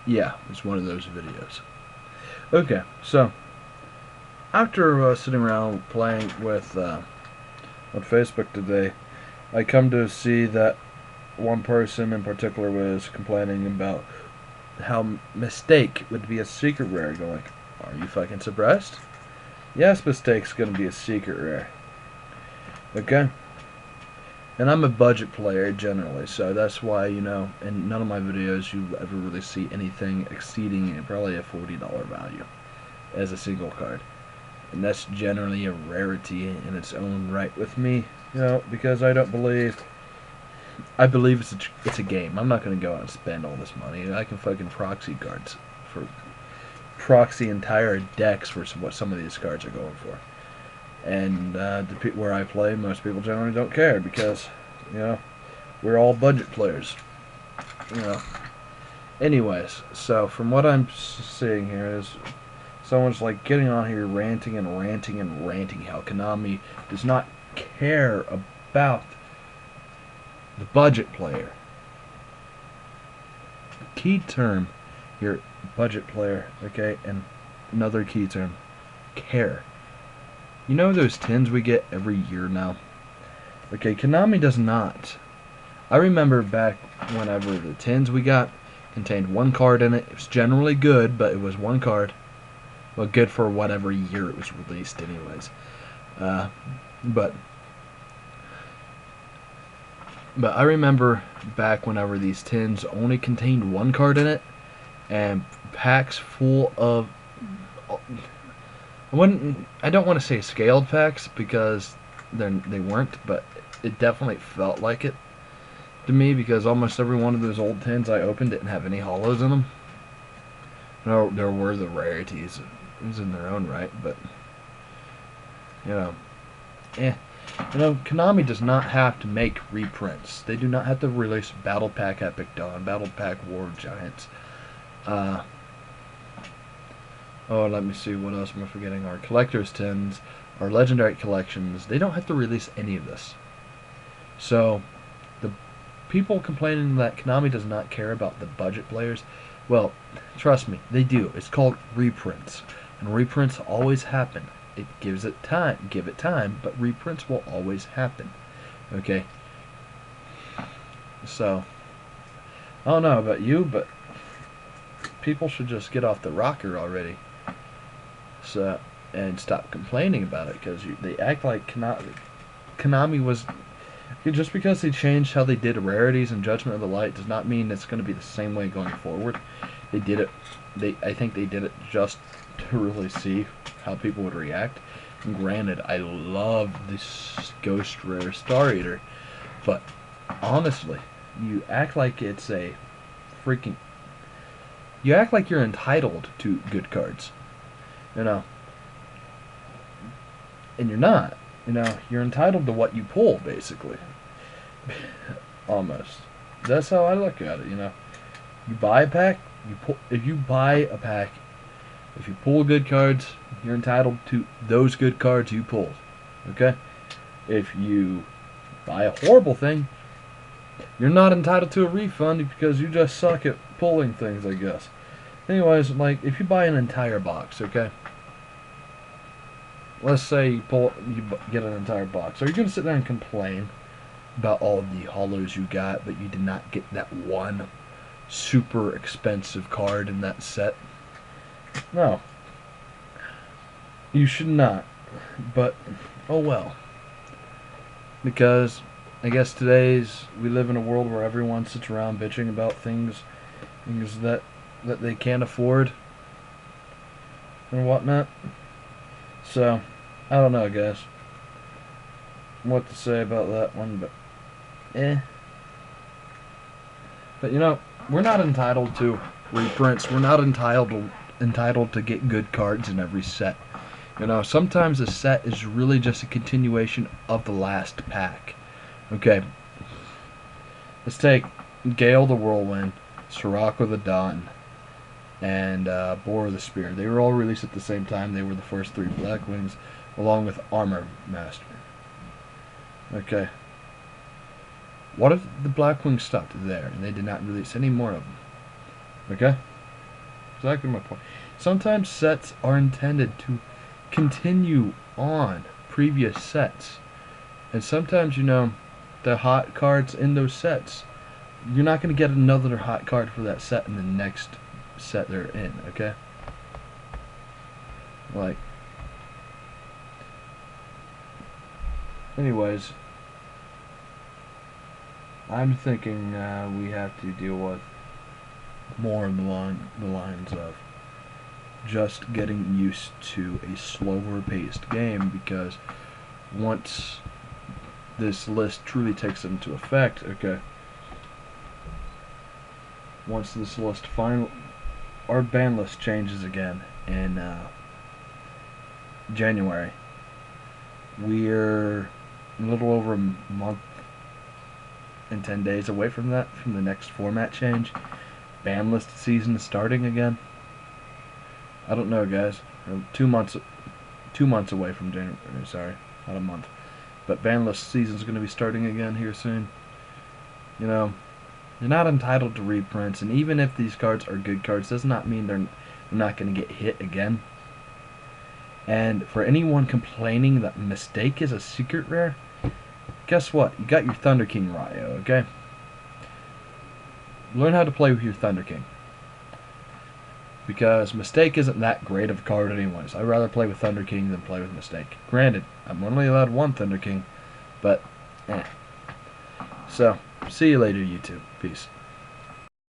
Yeah, it's one of those videos. Okay, so after sitting around playing with on Facebook today, I come to see that one person in particular was complaining about how Mistake would be a secret rare. Going like, are you fucking surprised? Yes, Mistake's gonna be a secret rare. Okay? And I'm a budget player generally, so that's why, in none of my videos you ever really see anything exceeding probably a $40 value as a single card. And that's generally a rarity in its own right with me, because I believe it's a game. I'm not going to go out and spend all this money. I can fucking proxy cards for proxy entire decks for what some of these cards are going for. And where I play, most people generally don't care because, we're all budget players. You know. Anyways, so from what I'm seeing here is someone's like getting on here ranting and ranting and ranting how Konami does not care about the budget player. Key term here, budget player, okay, and another key term, care. You know those tins we get every year now? Okay, Konami does not. I remember back whenever the tins we got contained one card in it. It was generally good, but it was one card. Well, good for whatever year it was released anyways. But I remember back whenever these tins only contained one card in it, and packs full of... I don't want to say scaled packs because they weren't, but it definitely felt like it to me because almost every one of those old tins I opened didn't have any hollows in them. No, there were the rarities. It was in their own right, but Konami does not have to make reprints. They do not have to release Battle Pack Epic Dawn, Battle Pack War Giants. Let me see, what else am I forgetting? Our collector's tins, our legendary collections, they don't have to release any of this. So, the people complaining that Konami does not care about the budget players, well, trust me, they do. It's called reprints. And reprints always happen. It gives it time, give it time, but reprints will always happen. Okay? So, I don't know about you, but people should just get off the rocker already. So, and stop complaining about it because they act like Konami was... Just because they changed how they did rarities and Judgment of the Light does not mean it's going to be the same way going forward. They did it. I think they did it just to really see how people would react. And granted, I love this Ghost Rare Star Eater, but honestly, you act like it's a freaking... You act like you're entitled to good cards. And you're not. You're entitled to what you pull, basically. Almost. That's how I look at it, You buy a pack, you pull. If you buy a pack, if you pull good cards, you're entitled to those good cards you pulled. Okay? If you buy a horrible thing, you're not entitled to a refund because you just suck at pulling things, I guess. Anyways, like, if you buy an entire box, okay? Let's say you get an entire box. Are you going to sit there and complain about all of the hollows you got, but you did not get that one super expensive card in that set? No. You should not. But, oh well. Because, I guess we live in a world where everyone sits around bitching about things that they can't afford and whatnot. So, I don't know, guys, what to say about that one, but But we're not entitled to reprints. We're not entitled to get good cards in every set. Sometimes a set is really just a continuation of the last pack. Okay, let's take Gale the Whirlwind, Sirocco the Dawn, and Boar the Spear. They were all released at the same time. They were the first three Blackwings, along with Armor Master. Okay. What if the Blackwings stopped there and they did not release any more of them? Okay? exactly my point. Sometimes sets are intended to continue on previous sets. And sometimes, you know, the hot cards in those sets, you're not going to get another hot card for that set in the next set they're in, okay? Like, anyways, I'm thinking we have to deal with more in the lines of just getting used to a slower paced game, because once this list truly takes into effect, okay, once this list our ban list changes again in January, we're a little over a month and 10 days away from that, from the next format change. Ban list season is starting again. I don't know, guys. 2 months away from January. Sorry, not a month. But ban list season's going to be starting again here soon. You know, you're not entitled to reprints, and even if these cards are good cards, does not mean they're not going to get hit again. And for anyone complaining that Mistake is a secret rare, guess what? You got your Thunder King Ryo, okay? Learn how to play with your Thunder King. Because Mistake isn't that great of a card anyways. I'd rather play with Thunder King than play with Mistake. Granted, I'm only allowed one Thunder King, but, So, see you later, YouTube. Peace.